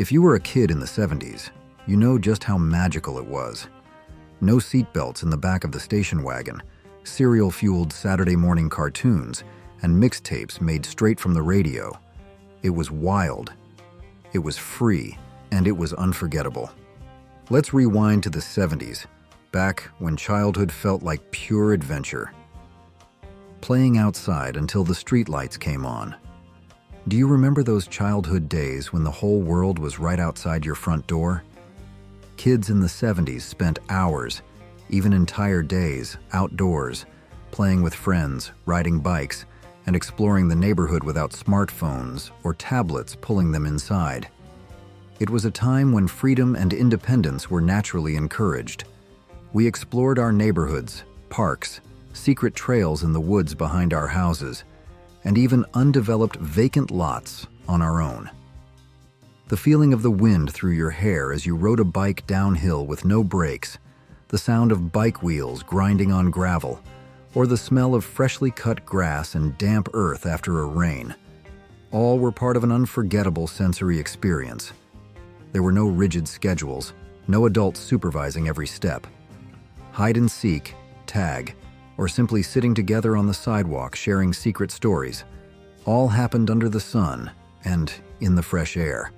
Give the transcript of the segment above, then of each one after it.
If you were a kid in the 70s, you know just how magical it was. No seatbelts in the back of the station wagon, cereal-fueled Saturday morning cartoons, and mixtapes made straight from the radio. It was wild, it was free, and it was unforgettable. Let's rewind to the 70s, back when childhood felt like pure adventure. Playing outside until the streetlights came on. Do you remember those childhood days when the whole world was right outside your front door? Kids in the 70s spent hours, even entire days, outdoors, playing with friends, riding bikes, and exploring the neighborhood without smartphones or tablets pulling them inside. It was a time when freedom and independence were naturally encouraged. We explored our neighborhoods, parks, secret trails in the woods behind our houses, and even undeveloped vacant lots on our own. The feeling of the wind through your hair as you rode a bike downhill with no brakes, the sound of bike wheels grinding on gravel, or the smell of freshly cut grass and damp earth after a rain, all were part of an unforgettable sensory experience. There were no rigid schedules, no adults supervising every step. Hide and seek, tag, or simply sitting together on the sidewalk sharing secret stories, all happened under the sun and in the fresh air.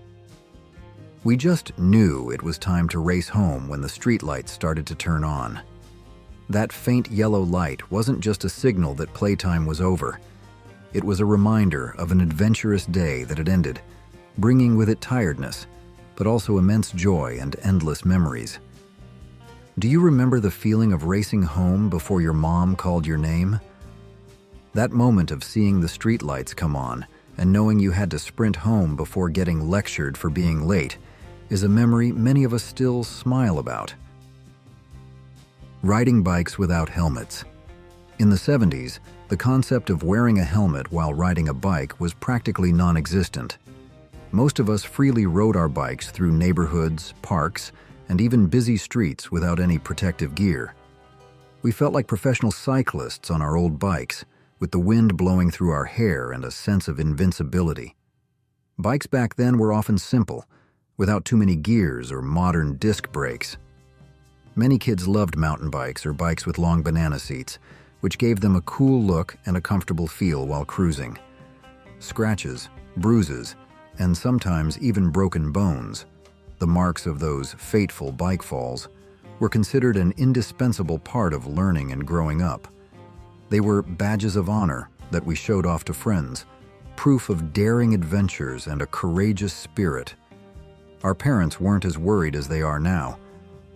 We just knew it was time to race home when the streetlights started to turn on. That faint yellow light wasn't just a signal that playtime was over. It was a reminder of an adventurous day that had ended, bringing with it tiredness, but also immense joy and endless memories. Do you remember the feeling of racing home before your mom called your name? That moment of seeing the streetlights come on and knowing you had to sprint home before getting lectured for being late is a memory many of us still smile about. Riding bikes without helmets. In the 70s, the concept of wearing a helmet while riding a bike was practically non-existent. Most of us freely rode our bikes through neighborhoods, parks, and even busy streets without any protective gear. We felt like professional cyclists on our old bikes, with the wind blowing through our hair and a sense of invincibility. Bikes back then were often simple, without too many gears or modern disc brakes. Many kids loved mountain bikes or bikes with long banana seats, which gave them a cool look and a comfortable feel while cruising. Scratches, bruises, and sometimes even broken bones, the marks of those fateful bike falls, were considered an indispensable part of learning and growing up. They were badges of honor that we showed off to friends, proof of daring adventures and a courageous spirit. Our parents weren't as worried as they are now.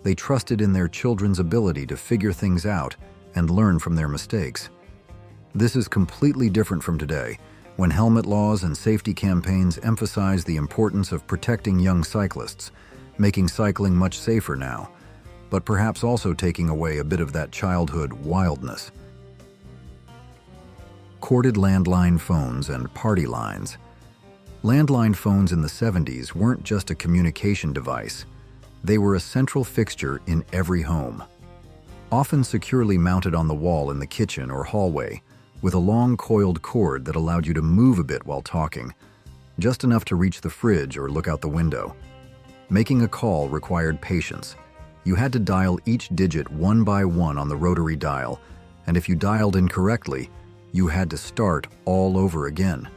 They trusted in their children's ability to figure things out and learn from their mistakes. This is completely different from today, when helmet laws and safety campaigns emphasize the importance of protecting young cyclists, making cycling much safer now, but perhaps also taking away a bit of that childhood wildness. Corded landline phones and party lines. Landline phones in the 70s weren't just a communication device. They were a central fixture in every home. Often securely mounted on the wall in the kitchen or hallway, with a long coiled cord that allowed you to move a bit while talking, just enough to reach the fridge or look out the window. Making a call required patience. You had to dial each digit one by one on the rotary dial, and if you dialed incorrectly, you had to start all over again.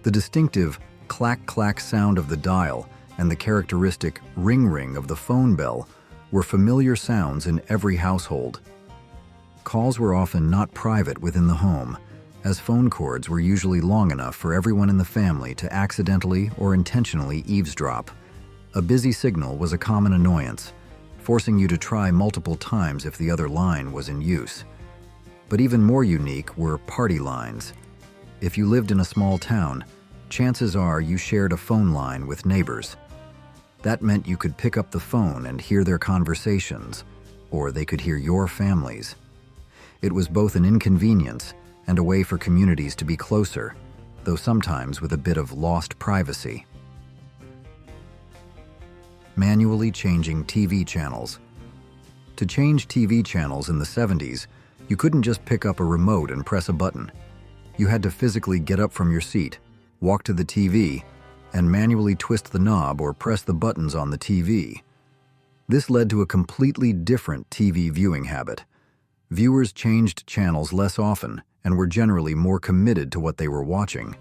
The distinctive clack-clack sound of the dial and the characteristic ring-ring of the phone bell were familiar sounds in every household. Calls were often not private within the home, as phone cords were usually long enough for everyone in the family to accidentally or intentionally eavesdrop. A busy signal was a common annoyance, forcing you to try multiple times if the other line was in use. But even more unique were party lines. If you lived in a small town, chances are you shared a phone line with neighbors. That meant you could pick up the phone and hear their conversations, or they could hear your families. It was both an inconvenience and a way for communities to be closer, though sometimes with a bit of lost privacy. Manually changing TV channels. To change TV channels in the 70s, you couldn't just pick up a remote and press a button. You had to physically get up from your seat, walk to the TV, and manually twist the knob or press the buttons on the TV. This led to a completely different TV viewing habit. Viewers changed channels less often and were generally more committed to what they were watching.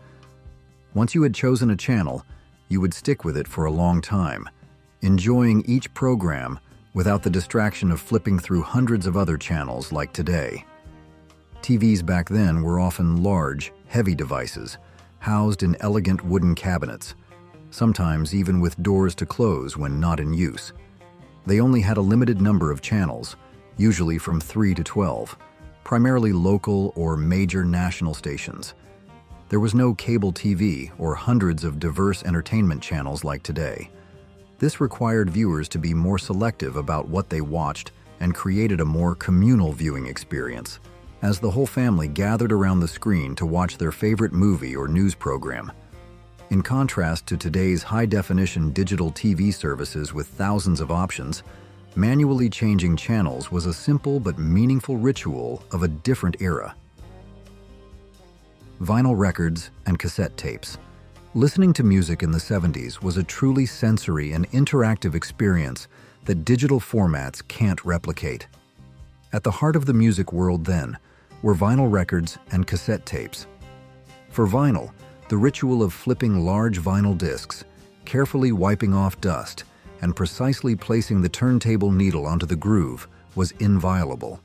Once you had chosen a channel, you would stick with it for a long time, enjoying each program without the distraction of flipping through hundreds of other channels like today. TVs back then were often large, heavy devices, housed in elegant wooden cabinets, sometimes even with doors to close when not in use. They only had a limited number of channels, usually from 3 to 12, primarily local or major national stations. There was no cable TV or hundreds of diverse entertainment channels like today. This required viewers to be more selective about what they watched and created a more communal viewing experience, as the whole family gathered around the screen to watch their favorite movie or news program. In contrast to today's high-definition digital TV services with thousands of options, manually changing channels was a simple but meaningful ritual of a different era. Vinyl records and cassette tapes. Listening to music in the 70s was a truly sensory and interactive experience that digital formats can't replicate. At the heart of the music world then were vinyl records and cassette tapes. For vinyl, the ritual of flipping large vinyl discs, carefully wiping off dust, and precisely placing the turntable needle onto the groove was inviolable.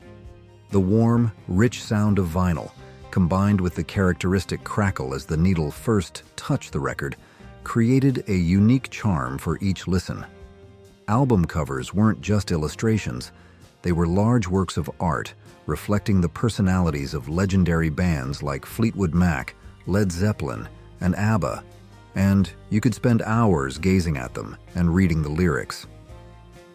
The warm, rich sound of vinyl, combined with the characteristic crackle as the needle first touched the record, created a unique charm for each listen. Album covers weren't just illustrations, they were large works of art reflecting the personalities of legendary bands like Fleetwood Mac, Led Zeppelin, and ABBA, and you could spend hours gazing at them and reading the lyrics.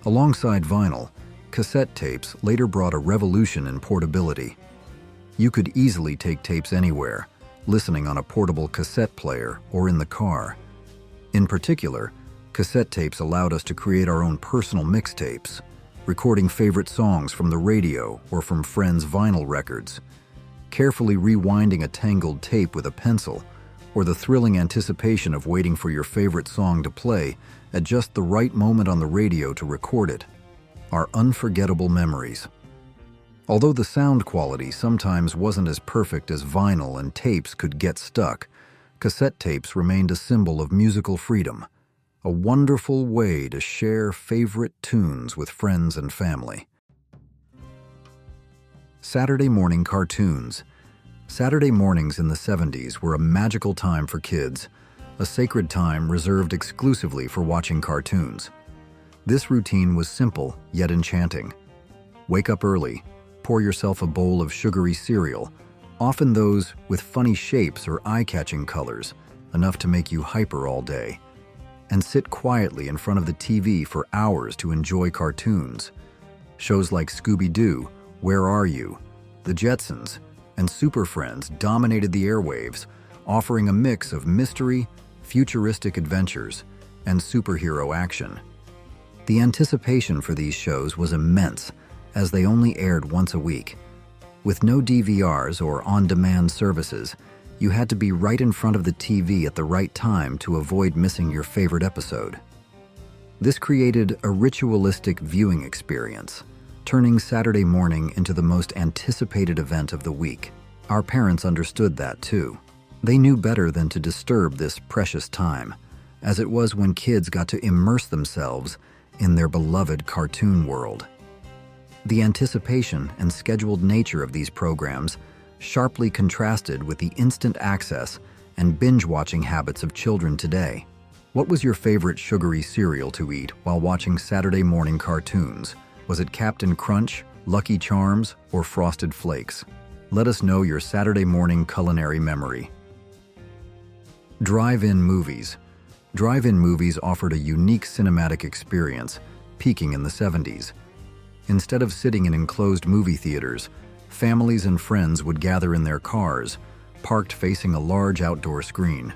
Alongside vinyl, cassette tapes later brought a revolution in portability. You could easily take tapes anywhere, listening on a portable cassette player or in the car. In particular, cassette tapes allowed us to create our own personal mixtapes, recording favorite songs from the radio or from friends' vinyl records, carefully rewinding a tangled tape with a pencil, or the thrilling anticipation of waiting for your favorite song to play at just the right moment on the radio to record it. Our unforgettable memories. Although the sound quality sometimes wasn't as perfect as vinyl and tapes could get stuck, cassette tapes remained a symbol of musical freedom, a wonderful way to share favorite tunes with friends and family. Saturday morning cartoons. Saturday mornings in the 70s were a magical time for kids, a sacred time reserved exclusively for watching cartoons. This routine was simple yet enchanting. Wake up early, pour yourself a bowl of sugary cereal, often those with funny shapes or eye-catching colors, enough to make you hyper all day, and sit quietly in front of the TV for hours to enjoy cartoons. Shows like Scooby-Doo, Where Are You?, The Jetsons, and Super Friends dominated the airwaves, offering a mix of mystery, futuristic adventures, and superhero action. The anticipation for these shows was immense, as they only aired once a week. With no DVRs or on-demand services, you had to be right in front of the TV at the right time to avoid missing your favorite episode. This created a ritualistic viewing experience, turning Saturday morning into the most anticipated event of the week. Our parents understood that too. They knew better than to disturb this precious time, as it was when kids got to immerse themselves in their beloved cartoon world. The anticipation and scheduled nature of these programs sharply contrasted with the instant access and binge-watching habits of children today. What was your favorite sugary cereal to eat while watching Saturday morning cartoons? Was it Captain Crunch, Lucky Charms, or Frosted Flakes? Let us know your Saturday morning culinary memory. Drive-in movies. Drive-in movies offered a unique cinematic experience, peaking in the 70s. Instead of sitting in enclosed movie theaters, families and friends would gather in their cars, parked facing a large outdoor screen.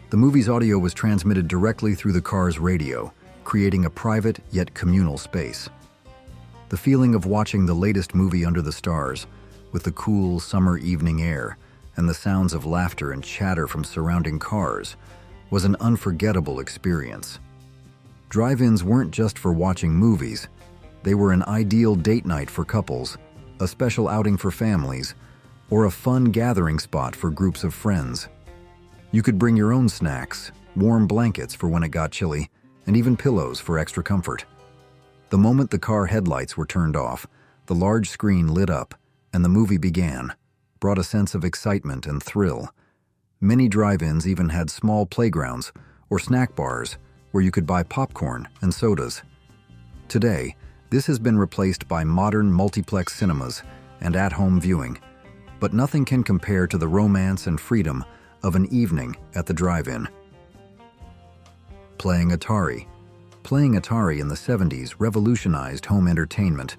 The movie's audio was transmitted directly through the car's radio, creating a private yet communal space. The feeling of watching the latest movie under the stars, with the cool summer evening air and the sounds of laughter and chatter from surrounding cars, was an unforgettable experience. Drive-ins weren't just for watching movies. They were an ideal date night for couples, a special outing for families, or a fun gathering spot for groups of friends. You could bring your own snacks, warm blankets for when it got chilly, and even pillows for extra comfort. The moment the car headlights were turned off, the large screen lit up, and the movie began, brought a sense of excitement and thrill. Many drive-ins even had small playgrounds or snack bars where you could buy popcorn and sodas. Today, this has been replaced by modern multiplex cinemas and at-home viewing, but nothing can compare to the romance and freedom of an evening at the drive-in. Playing Atari. Playing Atari in the 70s revolutionized home entertainment,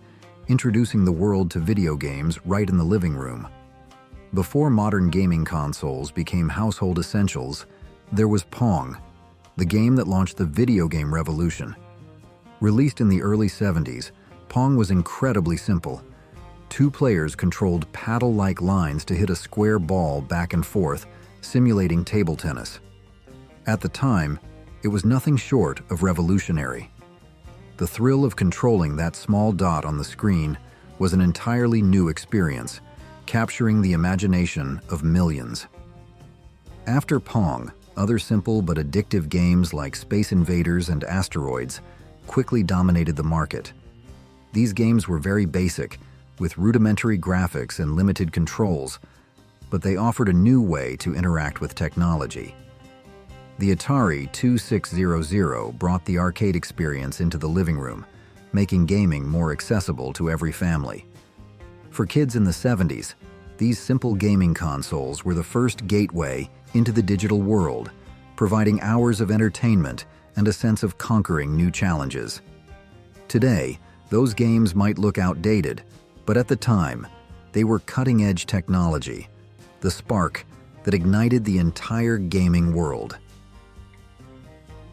introducing the world to video games right in the living room. Before modern gaming consoles became household essentials, there was Pong, the game that launched the video game revolution. Released in the early 70s, Pong was incredibly simple. Two players controlled paddle-like lines to hit a square ball back and forth, simulating table tennis. At the time, it was nothing short of revolutionary. The thrill of controlling that small dot on the screen was an entirely new experience, capturing the imagination of millions. After Pong, other simple but addictive games like Space Invaders and Asteroids quickly dominated the market. These games were very basic, with rudimentary graphics and limited controls, but they offered a new way to interact with technology. The Atari 2600 brought the arcade experience into the living room, making gaming more accessible to every family. For kids in the 70s, these simple gaming consoles were the first gateway into the digital world, providing hours of entertainment and a sense of conquering new challenges. Today, those games might look outdated, but at the time, they were cutting-edge technology, the spark that ignited the entire gaming world.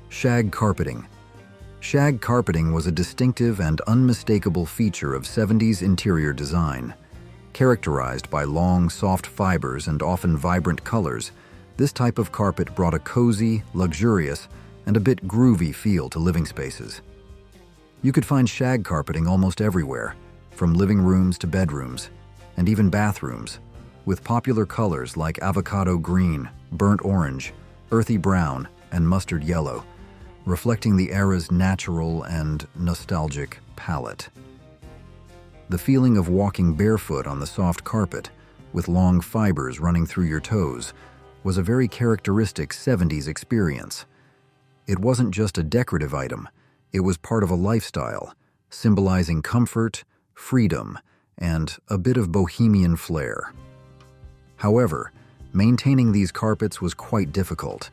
Shag Carpeting. Shag carpeting was a distinctive and unmistakable feature of 70s interior design. Characterized by long, soft fibers and often vibrant colors, this type of carpet brought a cozy, luxurious, and a bit groovy feel to living spaces. You could find shag carpeting almost everywhere, from living rooms to bedrooms, and even bathrooms, with popular colors like avocado green, burnt orange, earthy brown, and mustard yellow, reflecting the era's natural and nostalgic palette. The feeling of walking barefoot on the soft carpet, with long fibers running through your toes, was a very characteristic 70s experience. It wasn't just a decorative item, it was part of a lifestyle, symbolizing comfort, freedom, and a bit of bohemian flair. However, maintaining these carpets was quite difficult.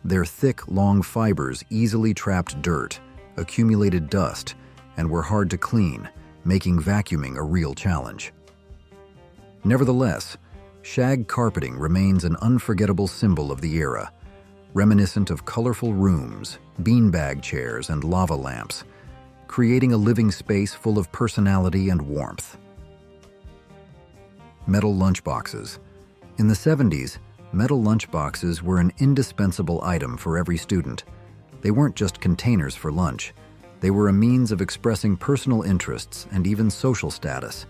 Their thick, long fibers easily trapped dirt, accumulated dust, and were hard to clean, making vacuuming a real challenge. Nevertheless, shag carpeting remains an unforgettable symbol of the era, reminiscent of colorful rooms, beanbag chairs, and lava lamps, creating a living space full of personality and warmth. Metal lunchboxes. In the 70s, metal lunchboxes were an indispensable item for every student. They weren't just containers for lunch. They were a means of expressing personal interests and even social status.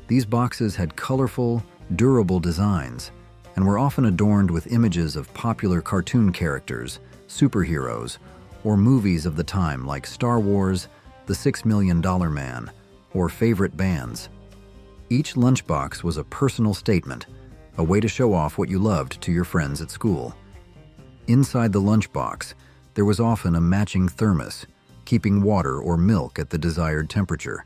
These boxes had colorful, durable designs and were often adorned with images of popular cartoon characters, superheroes, or movies of the time like Star Wars, The $6 Million Man, or favorite bands. Each lunchbox was a personal statement, a way to show off what you loved to your friends at school. Inside the lunchbox, there was often a matching thermos, keeping water or milk at the desired temperature.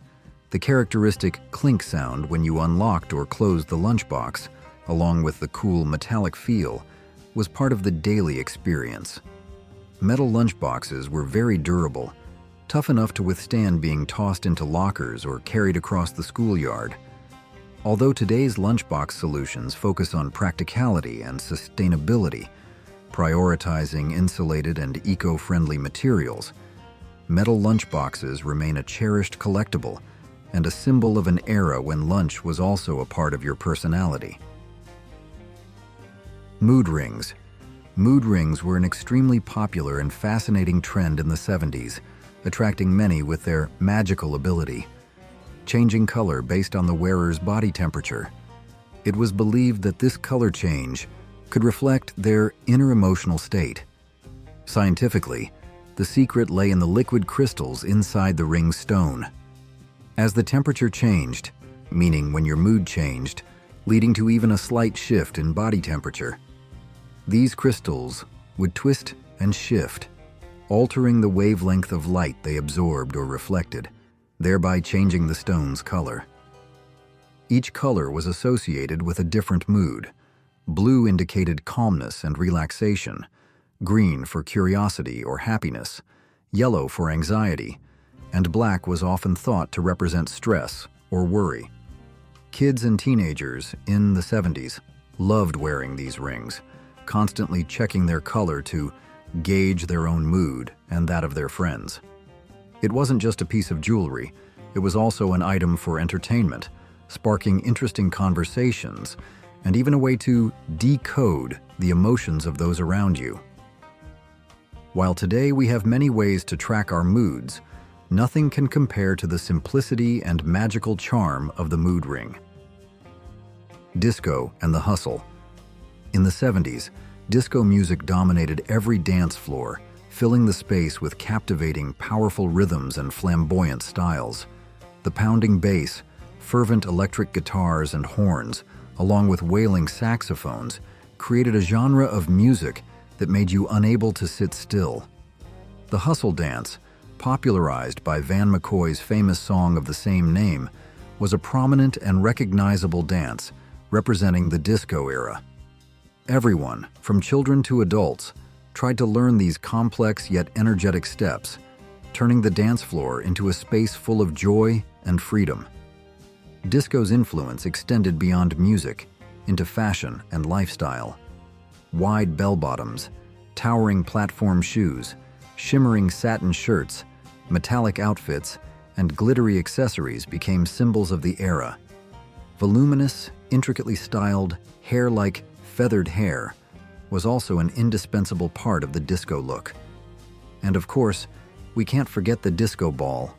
The characteristic clink sound when you unlocked or closed the lunchbox, along with the cool metallic feel, was part of the daily experience. Metal lunchboxes were very durable, tough enough to withstand being tossed into lockers or carried across the schoolyard. Although today's lunchbox solutions focus on practicality and sustainability, prioritizing insulated and eco-friendly materials, metal lunchboxes remain a cherished collectible and a symbol of an era when lunch was also a part of your personality. Mood rings. Mood rings were an extremely popular and fascinating trend in the 70s, attracting many with their magical ability, changing color based on the wearer's body temperature. It was believed that this color change could reflect their inner emotional state. Scientifically, the secret lay in the liquid crystals inside the ring's stone. As the temperature changed, meaning when your mood changed, leading to even a slight shift in body temperature, these crystals would twist and shift, altering the wavelength of light they absorbed or reflected, thereby changing the stone's color. Each color was associated with a different mood. Blue indicated calmness and relaxation, green for curiosity or happiness, yellow for anxiety, and black was often thought to represent stress or worry. Kids and teenagers in the 70s loved wearing these rings, constantly checking their color to gauge their own mood and that of their friends. It wasn't just a piece of jewelry, it was also an item for entertainment, sparking interesting conversations, and even a way to decode the emotions of those around you. While today we have many ways to track our moods, nothing can compare to the simplicity and magical charm of the mood ring. Disco and the hustle. In the 70s, disco music dominated every dance floor, filling the space with captivating, powerful rhythms and flamboyant styles. The pounding bass, fervent electric guitars and horns, along with wailing saxophones, created a genre of music that made you unable to sit still. The hustle dance, popularized by Van McCoy's famous song of the same name, was a prominent and recognizable dance representing the disco era. Everyone, from children to adults, tried to learn these complex yet energetic steps, turning the dance floor into a space full of joy and freedom. Disco's influence extended beyond music into fashion and lifestyle. Wide bell-bottoms, towering platform shoes, shimmering satin shirts, metallic outfits, and glittery accessories became symbols of the era. Voluminous, intricately styled, hair like feathered hair was also an indispensable part of the disco look. And of course, we can't forget the disco ball,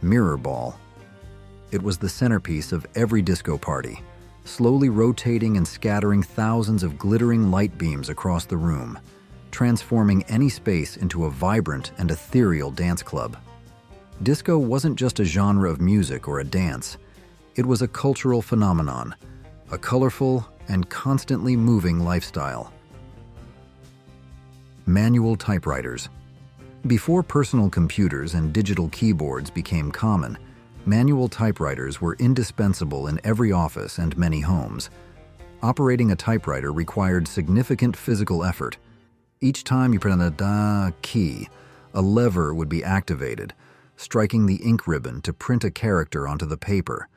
mirror ball. It was the centerpiece of every disco party, slowly rotating and scattering thousands of glittering light beams across the room, transforming any space into a vibrant and ethereal dance club. Disco wasn't just a genre of music or a dance, it was a cultural phenomenon, a colorful and constantly moving lifestyle. Manual typewriters. Before personal computers and digital keyboards became common, manual typewriters were indispensable in every office and many homes. Operating a typewriter required significant physical effort. Each time you press a key, a lever would be activated, striking the ink ribbon to print a character onto the paper.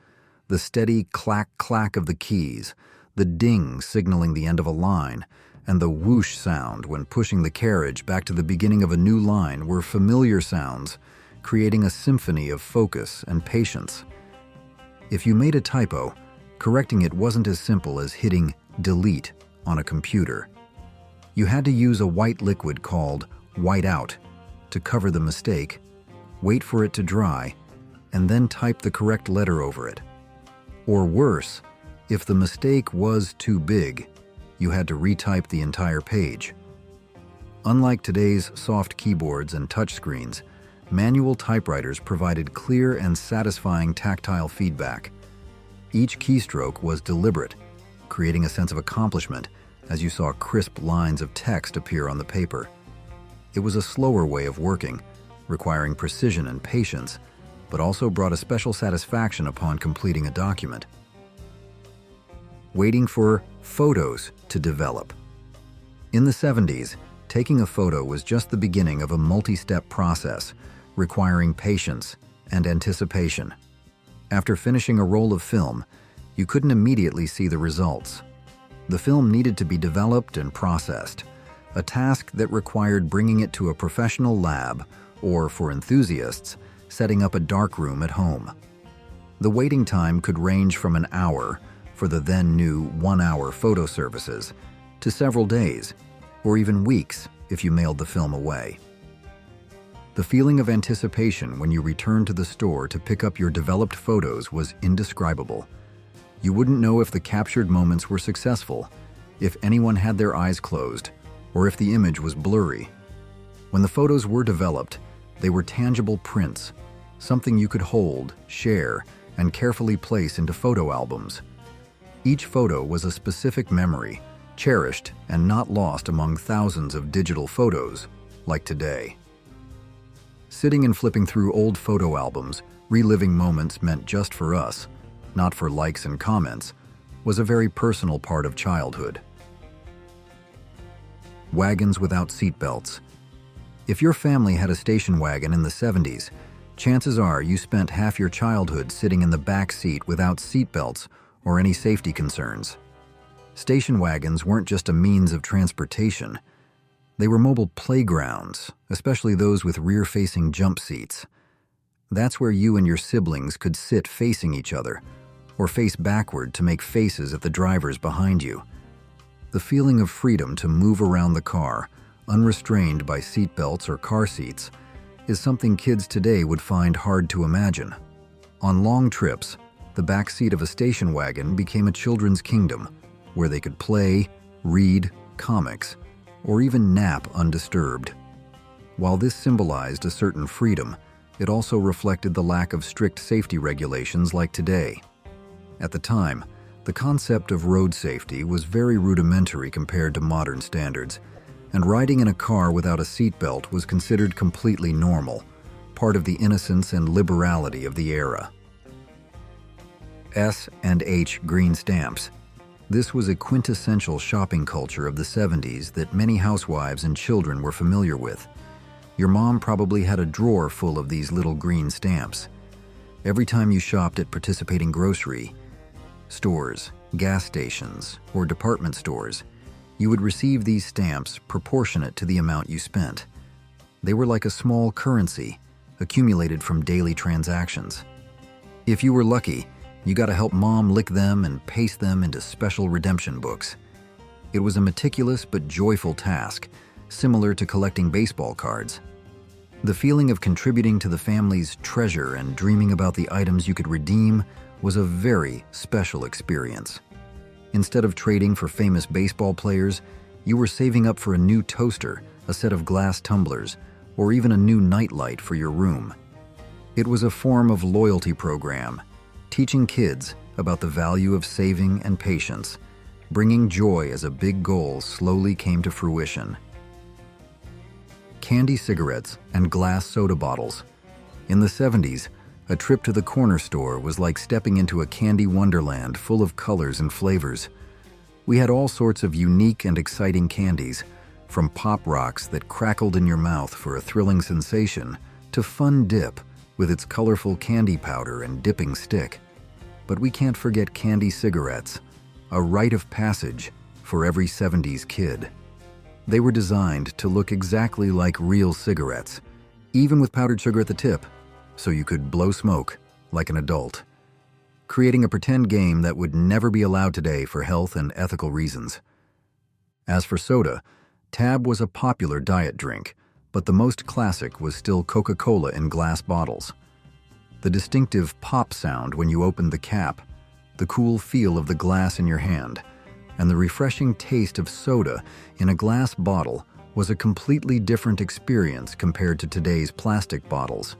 The steady clack-clack of the keys, the ding signaling the end of a line, and the whoosh sound when pushing the carriage back to the beginning of a new line were familiar sounds, creating a symphony of focus and patience. If you made a typo, correcting it wasn't as simple as hitting delete on a computer. You had to use a white liquid called whiteout to cover the mistake, wait for it to dry, and then type the correct letter over it. Or worse, if the mistake was too big, you had to retype the entire page. Unlike today's soft keyboards and touchscreens, manual typewriters provided clear and satisfying tactile feedback. Each keystroke was deliberate, creating a sense of accomplishment as you saw crisp lines of text appear on the paper. It was a slower way of working, requiring precision and patience, but also brought a special satisfaction upon completing a document. Waiting for photos to develop. In the 70s, taking a photo was just the beginning of a multi-step process, requiring patience and anticipation. After finishing a roll of film, you couldn't immediately see the results. The film needed to be developed and processed, a task that required bringing it to a professional lab, or for enthusiasts, setting up a darkroom at home. The waiting time could range from an hour, for the then new 1-hour photo services, to several days, or even weeks if you mailed the film away. The feeling of anticipation when you returned to the store to pick up your developed photos was indescribable. You wouldn't know if the captured moments were successful, if anyone had their eyes closed, or if the image was blurry. When the photos were developed, they were tangible prints, something you could hold, share, and carefully place into photo albums. Each photo was a specific memory, cherished and not lost among thousands of digital photos, like today. Sitting and flipping through old photo albums, reliving moments meant just for us, not for likes and comments, was a very personal part of childhood. Wagons without seatbelts. If your family had a station wagon in the 70s, chances are you spent half your childhood sitting in the back seat without seatbelts or any safety concerns. Station wagons weren't just a means of transportation. They were mobile playgrounds, especially those with rear-facing jump seats. That's where you and your siblings could sit facing each other, or face backward to make faces at the drivers behind you. The feeling of freedom to move around the car, unrestrained by seatbelts or car seats, is something kids today would find hard to imagine. On long trips, the back seat of a station wagon became a children's kingdom, where they could play, read, comics, or even nap undisturbed. While this symbolized a certain freedom, it also reflected the lack of strict safety regulations like today. At the time, the concept of road safety was very rudimentary compared to modern standards, and riding in a car without a seatbelt was considered completely normal, part of the innocence and liberality of the era. S&H Green Stamps. This was a quintessential shopping culture of the 70s that many housewives and children were familiar with. Your mom probably had a drawer full of these little green stamps. Every time you shopped at participating grocery stores, gas stations, or department stores, you would receive these stamps proportionate to the amount you spent. They were like a small currency, accumulated from daily transactions. If you were lucky, you got to help mom lick them and paste them into special redemption books. It was a meticulous but joyful task, similar to collecting baseball cards. The feeling of contributing to the family's treasure and dreaming about the items you could redeem was a very special experience. Instead of trading for famous baseball players, you were saving up for a new toaster, a set of glass tumblers, or even a new nightlight for your room. It was a form of loyalty program, teaching kids about the value of saving and patience, bringing joy as a big goal slowly came to fruition. Candy cigarettes and glass soda bottles. In the 70s, a trip to the corner store was like stepping into a candy wonderland full of colors and flavors. We had all sorts of unique and exciting candies, from Pop Rocks that crackled in your mouth for a thrilling sensation to Fun Dip with its colorful candy powder and dipping stick. But we can't forget candy cigarettes, a rite of passage for every 70s kid. They were designed to look exactly like real cigarettes, even with powdered sugar at the tip, so you could blow smoke like an adult, creating a pretend game that would never be allowed today for health and ethical reasons. As for soda, Tab was a popular diet drink, but the most classic was still Coca-Cola in glass bottles. The distinctive pop sound when you opened the cap, the cool feel of the glass in your hand, and the refreshing taste of soda in a glass bottle was a completely different experience compared to today's plastic bottles.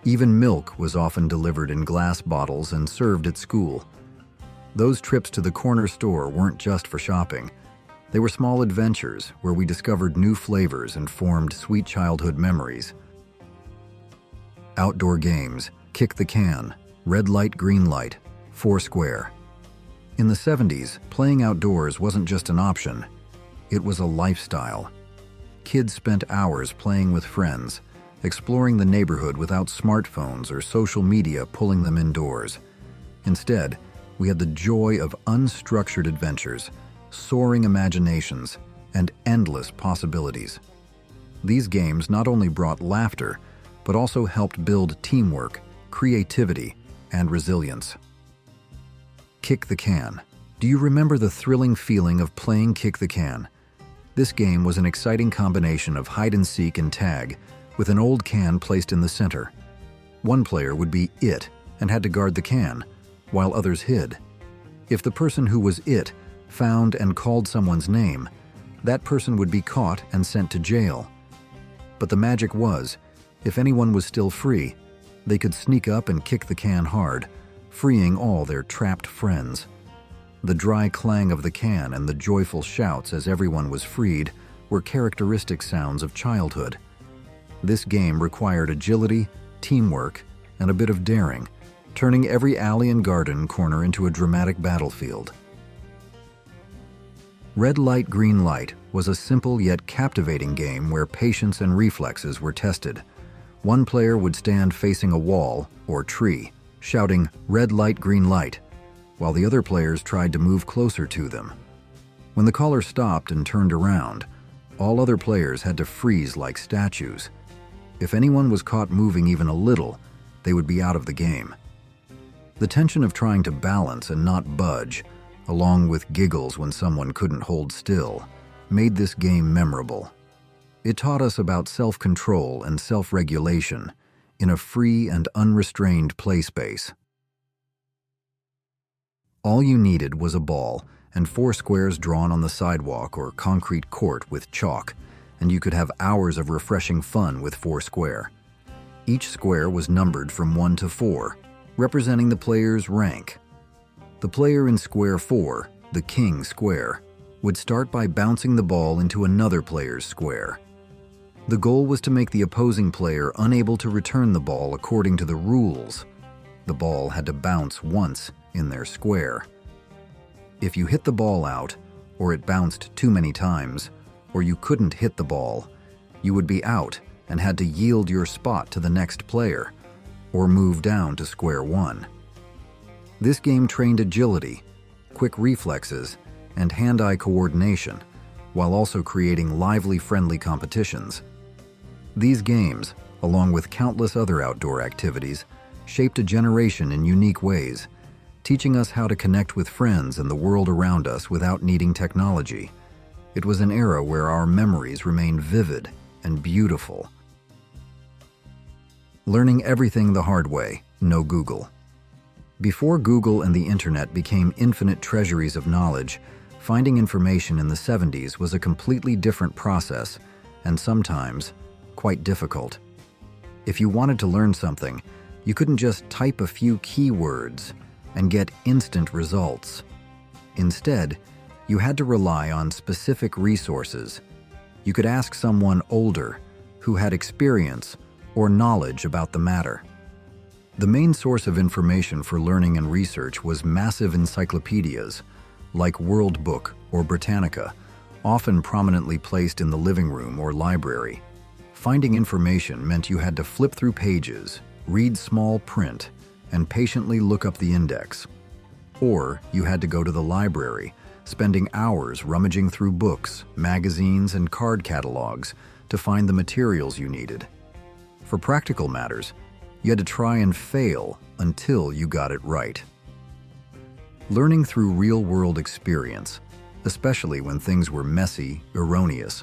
Even milk was often delivered in glass bottles and served at school. Those trips to the corner store weren't just for shopping. They were small adventures where we discovered new flavors and formed sweet childhood memories. Outdoor games, kick the can, red light, green light, foursquare. In the 70s, playing outdoors wasn't just an option, it was a lifestyle. Kids spent hours playing with friends, exploring the neighborhood without smartphones or social media pulling them indoors. Instead, we had the joy of unstructured adventures, soaring imaginations, and endless possibilities. These games not only brought laughter, but also helped build teamwork, creativity, and resilience. Kick the can. Do you remember the thrilling feeling of playing kick the can? This game was an exciting combination of hide-and-seek and tag, with an old can placed in the center. One player would be it and had to guard the can, while others hid. If the person who was it found and called someone's name, that person would be caught and sent to jail. But the magic was, if anyone was still free, they could sneak up and kick the can hard, freeing all their trapped friends. The dry clang of the can and the joyful shouts as everyone was freed were characteristic sounds of childhood. This game required agility, teamwork, and a bit of daring, turning every alley and garden corner into a dramatic battlefield. Red Light, Green Light was a simple yet captivating game where patience and reflexes were tested. One player would stand facing a wall or tree, shouting, "Red light, green light," while the other players tried to move closer to them. When the caller stopped and turned around, all other players had to freeze like statues. If anyone was caught moving even a little, they would be out of the game. The tension of trying to balance and not budge, along with giggles when someone couldn't hold still, made this game memorable. It taught us about self-control and self-regulation in a free and unrestrained play space. All you needed was a ball and 4 squares drawn on the sidewalk or concrete court with chalk, and you could have hours of refreshing fun with 4 square. Each square was numbered from 1 to 4, representing the player's rank. The player in square 4, the king square, would start by bouncing the ball into another player's square. The goal was to make the opposing player unable to return the ball according to the rules. The ball had to bounce once in their square. If you hit the ball out, or it bounced too many times, or you couldn't hit the ball, you would be out and had to yield your spot to the next player, or move down to square 1. This game trained agility, quick reflexes, and hand-eye coordination, while also creating lively, friendly competitions. These games, along with countless other outdoor activities, shaped a generation in unique ways, teaching us how to connect with friends and the world around us without needing technology. It was an era where our memories remained vivid and beautiful. Learning everything the hard way, no Google. Before Google and the internet became infinite treasuries of knowledge, finding information in the 70s was a completely different process, and sometimes quite difficult. If you wanted to learn something, you couldn't just type a few keywords and get instant results. Instead, you had to rely on specific resources. You could ask someone older who had experience or knowledge about the matter. The main source of information for learning and research was massive encyclopedias, like World Book or Britannica, often prominently placed in the living room or library. Finding information meant you had to flip through pages, read small print, and patiently look up the index. Or you had to go to the library, spending hours rummaging through books, magazines, and card catalogs to find the materials you needed. For practical matters, you had to try and fail until you got it right. Learning through real-world experience, especially when things were messy, erroneous,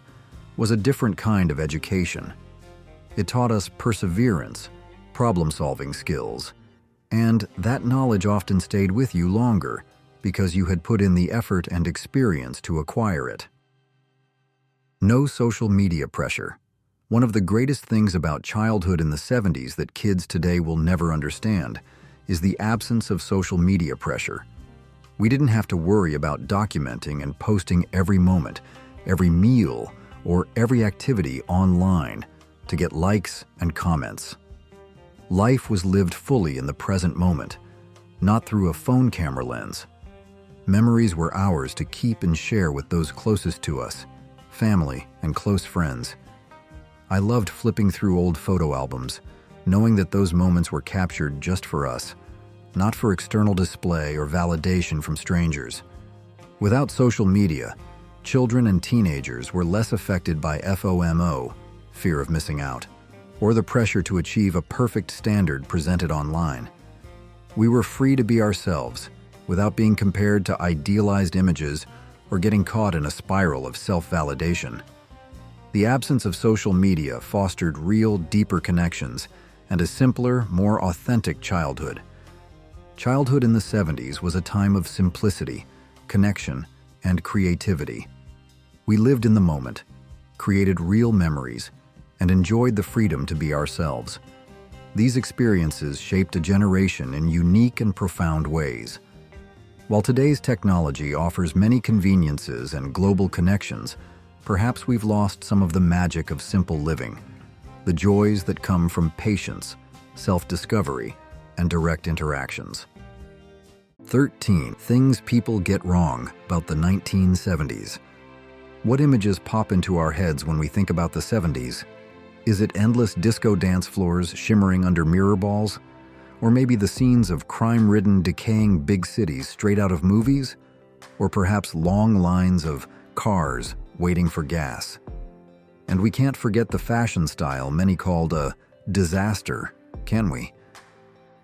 was a different kind of education. It taught us perseverance, problem-solving skills, and that knowledge often stayed with you longer because you had put in the effort and experience to acquire it. No social media pressure. One of the greatest things about childhood in the 70s that kids today will never understand is the absence of social media pressure. We didn't have to worry about documenting and posting every moment, every meal, or every activity online to get likes and comments. Life was lived fully in the present moment, not through a phone camera lens. Memories were ours to keep and share with those closest to us, family and close friends. I loved flipping through old photo albums, knowing that those moments were captured just for us, not for external display or validation from strangers. Without social media, children and teenagers were less affected by FOMO, fear of missing out, or the pressure to achieve a perfect standard presented online. We were free to be ourselves, without being compared to idealized images or getting caught in a spiral of self-validation. The absence of social media fostered real, deeper connections and a simpler, more authentic childhood. Childhood in the 70s was a time of simplicity, connection, and creativity. We lived in the moment, created real memories, and enjoyed the freedom to be ourselves. These experiences shaped a generation in unique and profound ways. While today's technology offers many conveniences and global connections, perhaps we've lost some of the magic of simple living, the joys that come from patience, self-discovery, and direct interactions. 13 Things people get wrong about the 1970s. What images pop into our heads when we think about the 70s? Is it endless disco dance floors shimmering under mirror balls? Or maybe the scenes of crime-ridden, decaying big cities straight out of movies? Or perhaps long lines of cars waiting for gas? And we can't forget the fashion style many called a disaster, can we?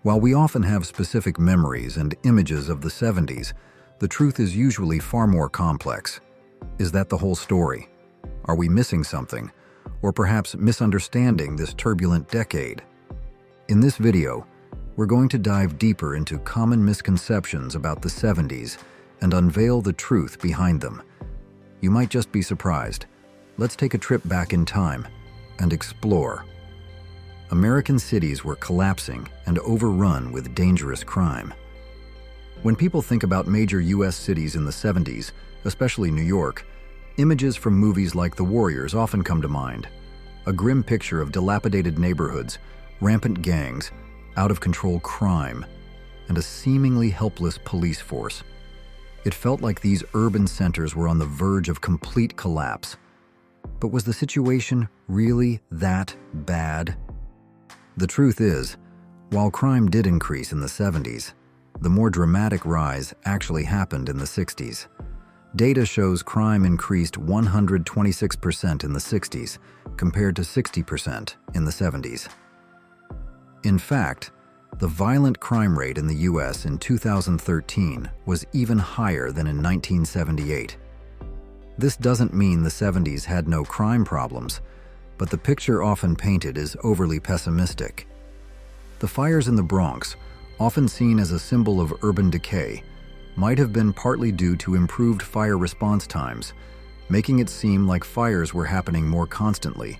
While we often have specific memories and images of the 70s, the truth is usually far more complex. Is that the whole story? Are we missing something? Or perhaps misunderstanding this turbulent decade? In this video, we're going to dive deeper into common misconceptions about the 70s and unveil the truth behind them. You might just be surprised. Let's take a trip back in time and explore. American cities were collapsing and overrun with dangerous crime. When people think about major U.S. cities in the 70s, especially New York, images from movies like The Warriors often come to mind. A grim picture of dilapidated neighborhoods, rampant gangs, out-of-control crime, and a seemingly helpless police force. It felt like these urban centers were on the verge of complete collapse. But was the situation really that bad? The truth is, while crime did increase in the 70s, the more dramatic rise actually happened in the 60s. Data shows crime increased 126% in the 60s, compared to 60% in the 70s. In fact, the violent crime rate in the U.S. in 2013 was even higher than in 1978. This doesn't mean the 70s had no crime problems, but the picture often painted is overly pessimistic. The fires in the Bronx, often seen as a symbol of urban decay, might have been partly due to improved fire response times, making it seem like fires were happening more constantly.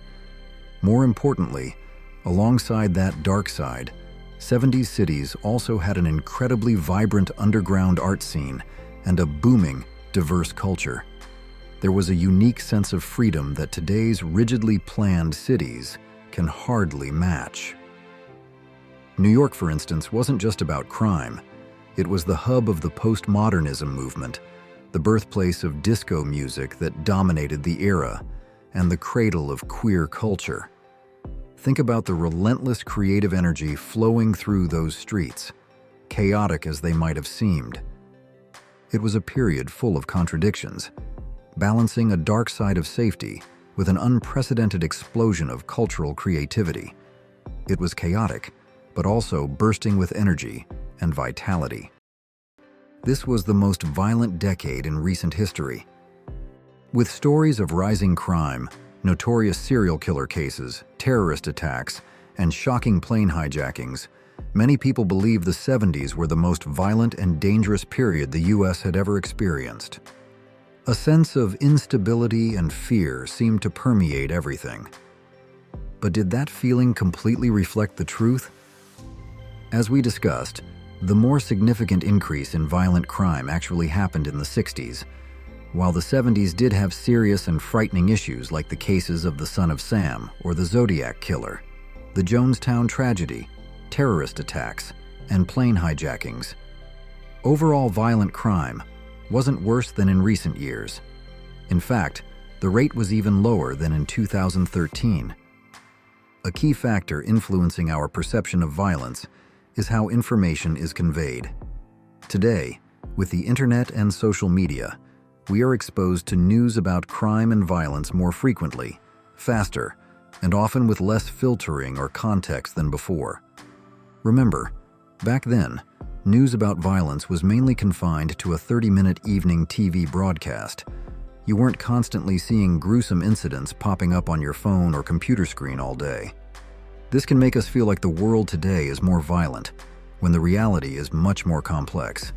More importantly, alongside that dark side, 70s cities also had an incredibly vibrant underground art scene and a booming, diverse culture. There was a unique sense of freedom that today's rigidly planned cities can hardly match. New York, for instance, wasn't just about crime. It was the hub of the postmodernism movement, the birthplace of disco music that dominated the era, and the cradle of queer culture. Think about the relentless creative energy flowing through those streets, chaotic as they might have seemed. It was a period full of contradictions, balancing a dark side of safety with an unprecedented explosion of cultural creativity. It was chaotic, but also bursting with energy and vitality. This was the most violent decade in recent history. With stories of rising crime, notorious serial killer cases, terrorist attacks, and shocking plane hijackings, many people believe the 70s were the most violent and dangerous period the U.S. had ever experienced. A sense of instability and fear seemed to permeate everything. But did that feeling completely reflect the truth? As we discussed, the more significant increase in violent crime actually happened in the 60s, while the 70s did have serious and frightening issues like the cases of the Son of Sam or the Zodiac Killer, the Jonestown tragedy, terrorist attacks, and plane hijackings. Overall violent crime wasn't worse than in recent years. In fact, the rate was even lower than in 2013. A key factor influencing our perception of violence is how information is conveyed. Today, with the internet and social media, we are exposed to news about crime and violence more frequently, faster, and often with less filtering or context than before. Remember, back then, news about violence was mainly confined to a 30-minute evening TV broadcast. You weren't constantly seeing gruesome incidents popping up on your phone or computer screen all day. This can make us feel like the world today is more violent, when the reality is much more complex.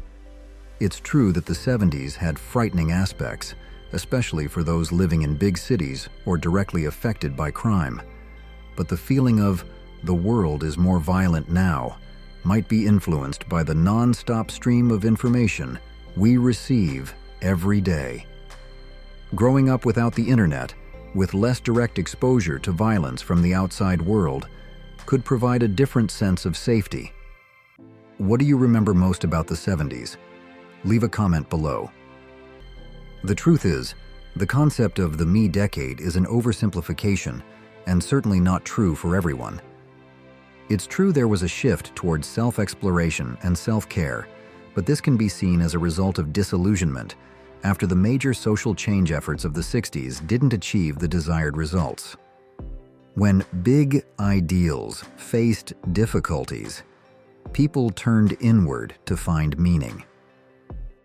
It's true that the 70s had frightening aspects, especially for those living in big cities or directly affected by crime. But the feeling of the world is more violent now might be influenced by the non-stop stream of information we receive every day. Growing up without the internet, with less direct exposure to violence from the outside world, could provide a different sense of safety. What do you remember most about the 70s? Leave a comment below. The truth is, the concept of the me decade is an oversimplification and certainly not true for everyone. It's true there was a shift towards self-exploration and self-care, but this can be seen as a result of disillusionment after the major social change efforts of the 60s didn't achieve the desired results. When big ideals faced difficulties, people turned inward to find meaning.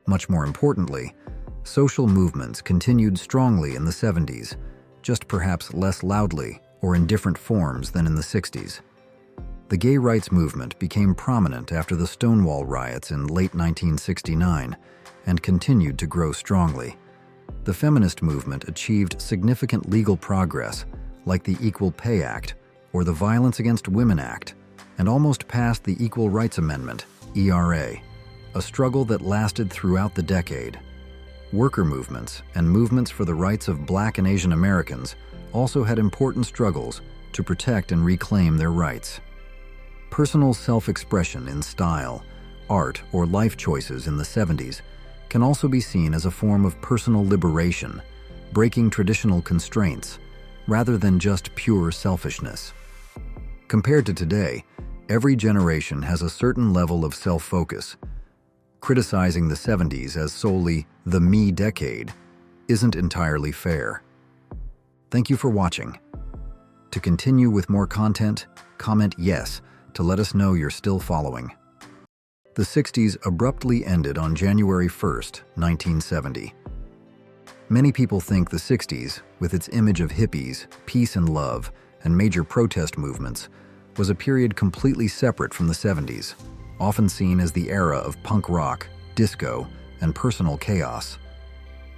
Much more importantly, social movements continued strongly in the 70s, just perhaps less loudly or in different forms than in the 60s. The gay rights movement became prominent after the Stonewall riots in late 1969 and continued to grow strongly. The feminist movement achieved significant legal progress, like the Equal Pay Act or the Violence Against Women Act, and almost passed the Equal Rights Amendment, ERA, a struggle that lasted throughout the decade. Worker movements and movements for the rights of Black and Asian Americans also had important struggles to protect and reclaim their rights. Personal self-expression in style, art, or life choices in the 70s can also be seen as a form of personal liberation, breaking traditional constraints, rather than just pure selfishness. Compared to today, every generation has a certain level of self-focus. Criticizing the 70s as solely the me decade isn't entirely fair. Thank you for watching. To continue with more content, comment yes to let us know you're still following. The 60s abruptly ended on January 1st, 1970. Many people think the 60s, with its image of hippies, peace and love, and major protest movements, was a period completely separate from the 70s, often seen as the era of punk rock, disco, and personal chaos.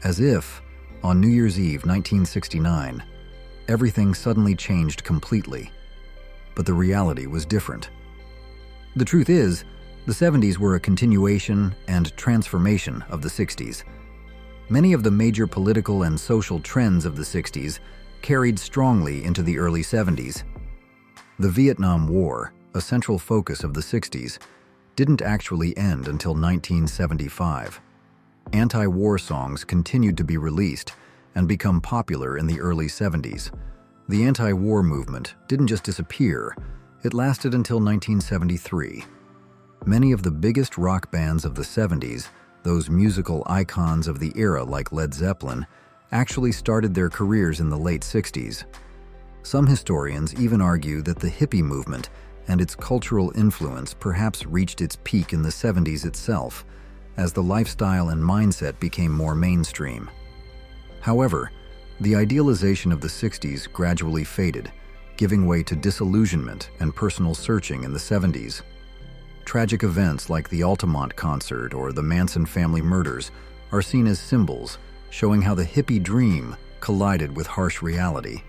As if, on New Year's Eve 1969, everything suddenly changed completely. But the reality was different. The truth is, the 70s were a continuation and transformation of the 60s. Many of the major political and social trends of the 60s carried strongly into the early 70s. The Vietnam War, a central focus of the 60s, didn't actually end until 1975. Anti-war songs continued to be released and become popular in the early 70s. The anti-war movement didn't just disappear, it lasted until 1973. Many of the biggest rock bands of the 70s, those musical icons of the era like Led Zeppelin, actually started their careers in the late 60s. Some historians even argue that the hippie movement and its cultural influence perhaps reached its peak in the 70s itself, as the lifestyle and mindset became more mainstream. However, the idealization of the 60s gradually faded, giving way to disillusionment and personal searching in the 70s. Tragic events like the Altamont concert or the Manson family murders are seen as symbols, showing how the hippie dream collided with harsh reality.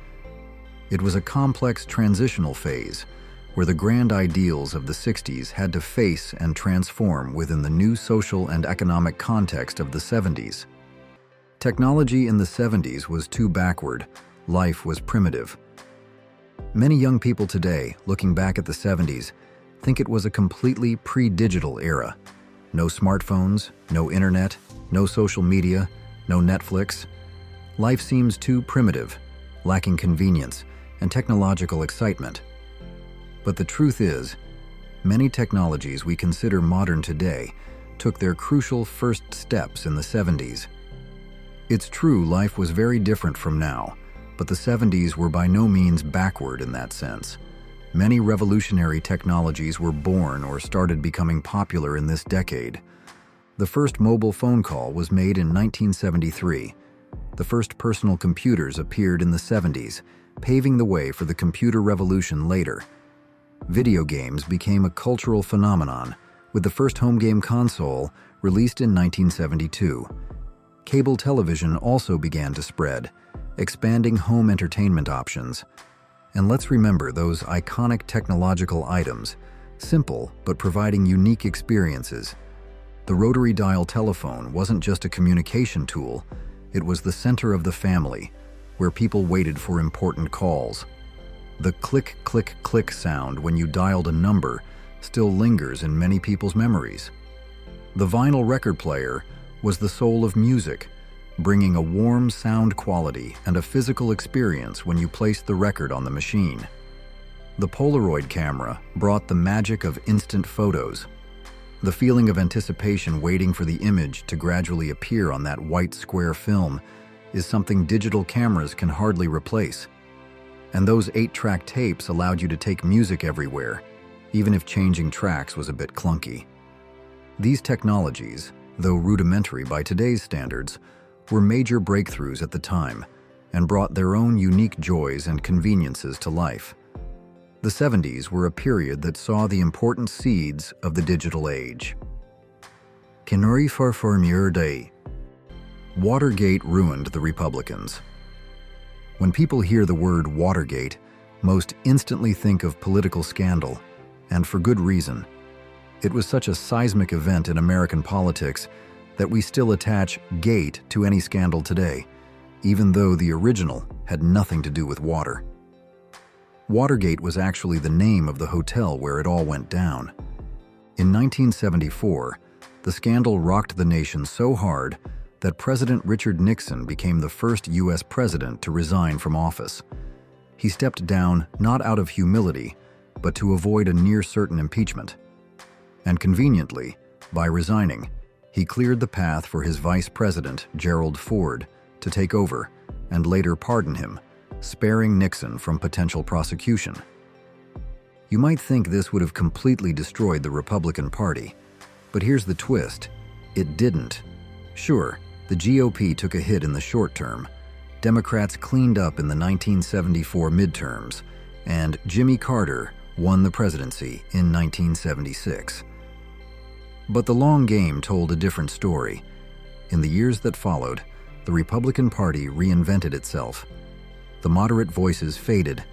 It was a complex transitional phase, where the grand ideals of the 60s had to face and transform within the new social and economic context of the 70s. Technology in the 70s was too backward, life was primitive. Many young people today, looking back at the 70s, think it was a completely pre-digital era. No smartphones, no internet, no social media, no Netflix. Life seems too primitive, lacking convenience and technological excitement. But the truth is, many technologies we consider modern today took their crucial first steps in the 70s. It's true life was very different from now, but the 70s were by no means backward in that sense. Many revolutionary technologies were born or started becoming popular in this decade. The first mobile phone call was made in 1973. The first personal computers appeared in the 70s, paving the way for the computer revolution later. Video games became a cultural phenomenon, with the first home game console released in 1972. Cable television also began to spread, expanding home entertainment options. And let's remember those iconic technological items, simple but providing unique experiences. The rotary dial telephone wasn't just a communication tool, it was the center of the family, where people waited for important calls. The click, click, click sound when you dialed a number still lingers in many people's memories. The vinyl record player was the soul of music, bringing a warm sound quality and a physical experience when you placed the record on the machine. The Polaroid camera brought the magic of instant photos. The feeling of anticipation waiting for the image to gradually appear on that white square film is something digital cameras can hardly replace. And those 8-track tapes allowed you to take music everywhere, even if changing tracks was a bit clunky. These technologies, though rudimentary by today's standards, were major breakthroughs at the time and brought their own unique joys and conveniences to life. The 70s were a period that saw the important seeds of the digital age. Kinuri for day. Watergate ruined the Republicans. When people hear the word Watergate, most instantly think of political scandal, and for good reason. It was such a seismic event in American politics that we still attach "gate" to any scandal today, even though the original had nothing to do with water. Watergate was actually the name of the hotel where it all went down. In 1974, the scandal rocked the nation so hard that President Richard Nixon became the first U.S. president to resign from office. He stepped down not out of humility, but to avoid a near-certain impeachment. And conveniently, by resigning, he cleared the path for his vice president, Gerald Ford, to take over and later pardon him, sparing Nixon from potential prosecution. You might think this would have completely destroyed the Republican Party, but here's the twist: it didn't. Sure, the GOP took a hit in the short term. Democrats cleaned up in the 1974 midterms, and Jimmy Carter won the presidency in 1976. But the long game told a different story. In the years that followed, the Republican Party reinvented itself. The moderate voices faded,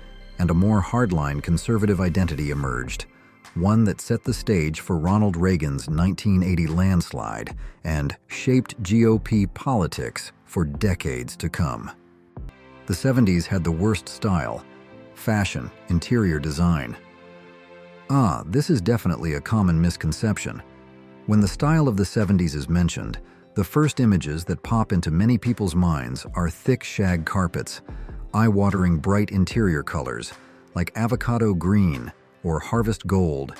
and a more hardline conservative identity emerged, one that set the stage for Ronald Reagan's 1980 landslide and shaped GOP politics for decades to come. The 70s had the worst style: fashion, interior design. This is definitely a common misconception. When the style of the 70s is mentioned, the first images that pop into many people's minds are thick shag carpets, eye-watering bright interior colors like avocado green or harvest gold,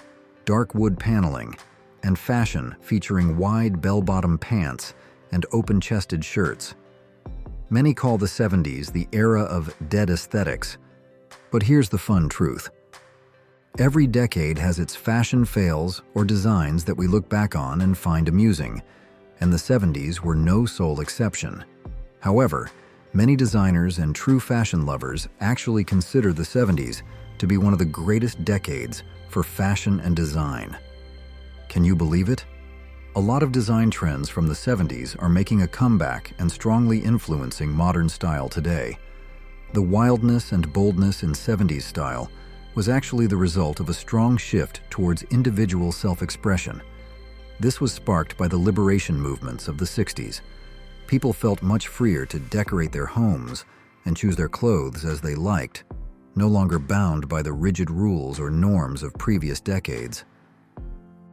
dark wood paneling, and fashion featuring wide bell-bottom pants and open-chested shirts. Many call the 70s the era of dead aesthetics, but here's the fun truth. Every decade has its fashion fails or designs that we look back on and find amusing, and the 70s were no sole exception. However, many designers and true fashion lovers actually consider the 70s to be one of the greatest decades for fashion and design. Can you believe it? A lot of design trends from the 70s are making a comeback and strongly influencing modern style today. The wildness and boldness in 70s style was actually the result of a strong shift towards individual self-expression. This was sparked by the liberation movements of the 60s. People felt much freer to decorate their homes and choose their clothes as they liked, no longer bound by the rigid rules or norms of previous decades.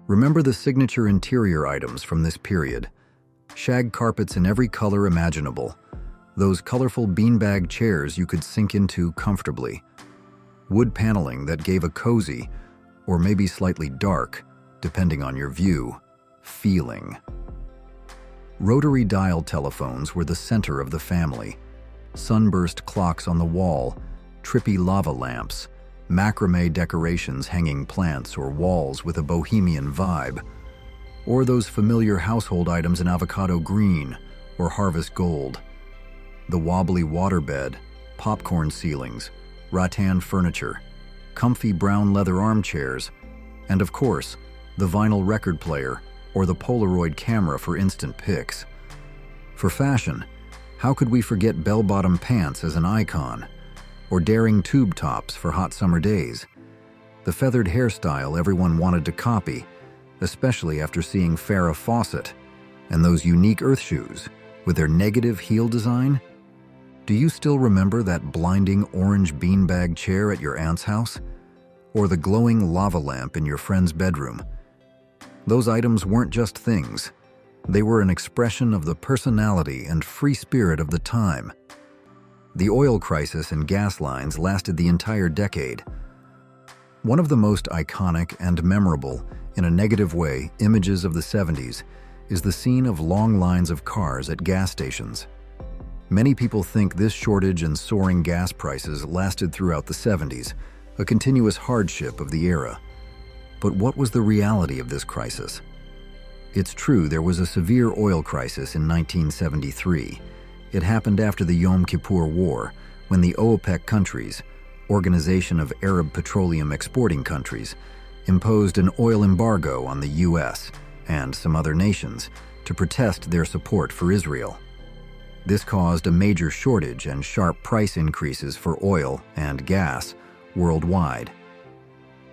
Remember the signature interior items from this period: shag carpets in every color imaginable, those colorful beanbag chairs you could sink into comfortably, wood paneling that gave a cozy, or maybe slightly dark, depending on your view, feeling. Rotary dial telephones were the center of the family. Sunburst clocks on the wall, trippy lava lamps, macrame decorations hanging plants or walls with a bohemian vibe, or those familiar household items in avocado green or harvest gold. The wobbly waterbed, popcorn ceilings, rattan furniture, comfy brown leather armchairs, and of course, the vinyl record player or the Polaroid camera for instant pics. For fashion, how could we forget bell-bottom pants as an icon, or daring tube tops for hot summer days? The feathered hairstyle everyone wanted to copy, especially after seeing Farrah Fawcett, and those unique earth shoes with their negative heel design. Do you still remember that blinding orange beanbag chair at your aunt's house? Or the glowing lava lamp in your friend's bedroom? Those items weren't just things. They were an expression of the personality and free spirit of the time. The oil crisis and gas lines lasted the entire decade. One of the most iconic and memorable, in a negative way, images of the 70s is the scene of long lines of cars at gas stations. Many people think this shortage and soaring gas prices lasted throughout the 70s, a continuous hardship of the era. But what was the reality of this crisis? It's true there was a severe oil crisis in 1973. It happened after the Yom Kippur War, when the OPEC countries, Organization of Arab Petroleum Exporting Countries, imposed an oil embargo on the US and some other nations to protest their support for Israel. This caused a major shortage and sharp price increases for oil and gas worldwide.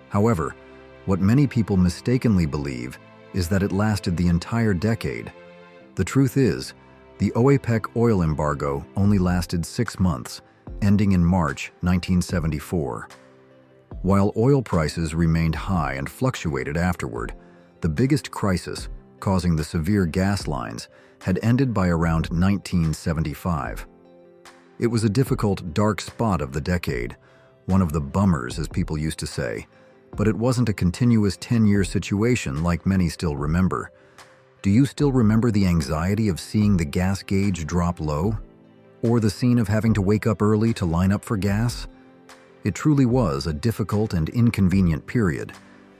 However, what many people mistakenly believe is that it lasted the entire decade. The truth is, the OPEC oil embargo only lasted 6 months, ending in March 1974. While oil prices remained high and fluctuated afterward, the biggest crisis, causing the severe gas lines, had ended by around 1975. It was a difficult, dark spot of the decade, one of the bummers, as people used to say, but it wasn't a continuous 10-year situation like many still remember. Do you still remember the anxiety of seeing the gas gauge drop low? Or the scene of having to wake up early to line up for gas? It truly was a difficult and inconvenient period,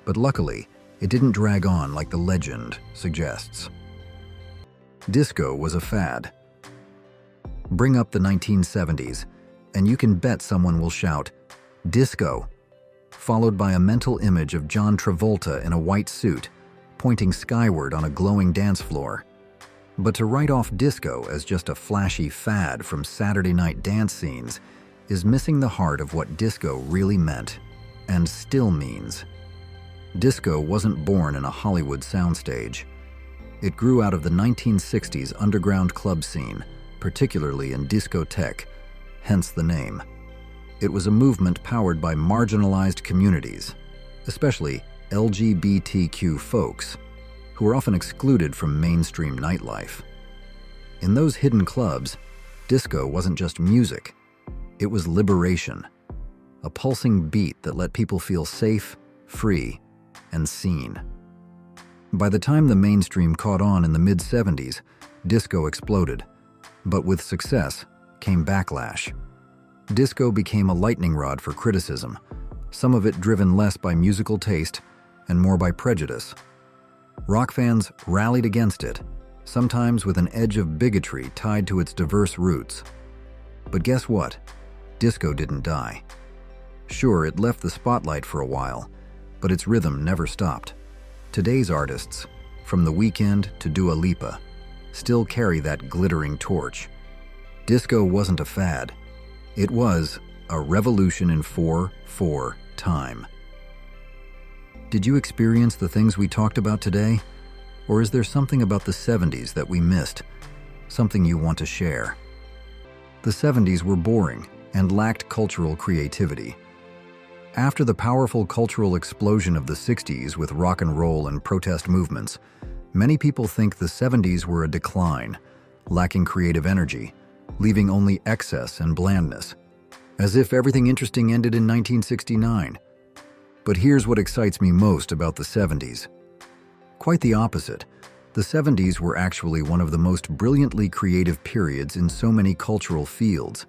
but luckily, it didn't drag on like the legend suggests. Disco was a fad. Bring up the 1970s, and you can bet someone will shout, "Disco!" followed by a mental image of John Travolta in a white suit, pointing skyward on a glowing dance floor. But to write off disco as just a flashy fad from Saturday night dance scenes is missing the heart of what disco really meant, and still means. Disco wasn't born in a Hollywood soundstage. It grew out of the 1960s underground club scene, particularly in discotheque, hence the name. It was a movement powered by marginalized communities, especially LGBTQ folks, who were often excluded from mainstream nightlife. In those hidden clubs, disco wasn't just music, it was liberation, a pulsing beat that let people feel safe, free, and seen. By the time the mainstream caught on in the mid-70s, disco exploded, but with success came backlash. Disco became a lightning rod for criticism, some of it driven less by musical taste and more by prejudice. Rock fans rallied against it, sometimes with an edge of bigotry tied to its diverse roots. But guess what? Disco didn't die. Sure, it left the spotlight for a while, but its rhythm never stopped. Today's artists, from The Weeknd to Dua Lipa, still carry that glittering torch. Disco wasn't a fad. It was a revolution in 4/4 time. Did you experience the things we talked about today? Or is there something about the 70s that we missed, something you want to share? The 70s were boring and lacked cultural creativity. After the powerful cultural explosion of the 60s with rock and roll and protest movements, many people think the 70s were a decline, lacking creative energy, leaving only excess and blandness, as if everything interesting ended in 1969. But here's what excites me most about the 70s. Quite the opposite. The 70s were actually one of the most brilliantly creative periods in so many cultural fields.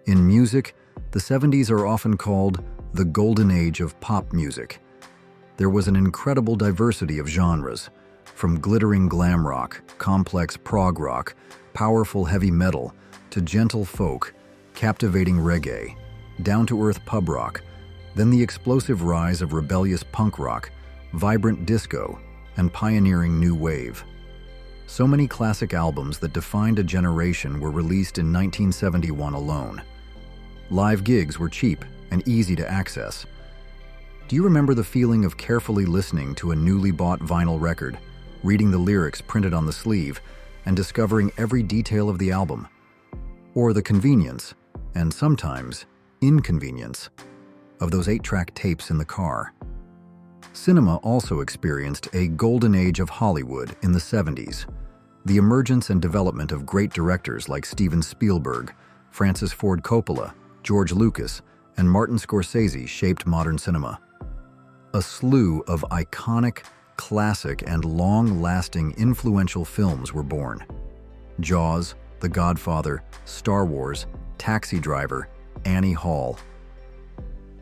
In music, the 70s are often called the golden age of pop music. There was an incredible diversity of genres, from glittering glam rock, complex prog rock, powerful heavy metal, to gentle folk, captivating reggae, down-to-earth pub rock, then the explosive rise of rebellious punk rock, vibrant disco, and pioneering new wave. So many classic albums that defined a generation were released in 1971 alone. Live gigs were cheap and easy to access. Do you remember the feeling of carefully listening to a newly bought vinyl record, reading the lyrics printed on the sleeve, and discovering every detail of the album? Or the convenience, and sometimes inconvenience, of those 8-track tapes in the car? Cinema also experienced a golden age of Hollywood in the 70s. The emergence and development of great directors like Steven Spielberg, Francis Ford Coppola, George Lucas, and Martin Scorsese shaped modern cinema. A slew of iconic, classic, and long-lasting influential films were born. Jaws, The Godfather, Star Wars, Taxi Driver, Annie Hall.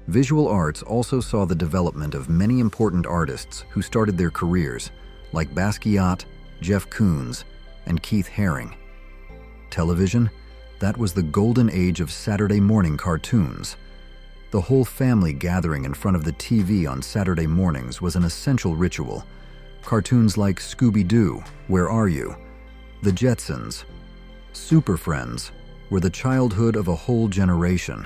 Visual arts also saw the development of many important artists who started their careers, like Basquiat, Jeff Koons, and Keith Haring. Television? That was the golden age of Saturday morning cartoons. The whole family gathering in front of the TV on Saturday mornings was an essential ritual. Cartoons like Scooby-Doo, Where Are You?, The Jetsons, Super Friends were the childhood of a whole generation.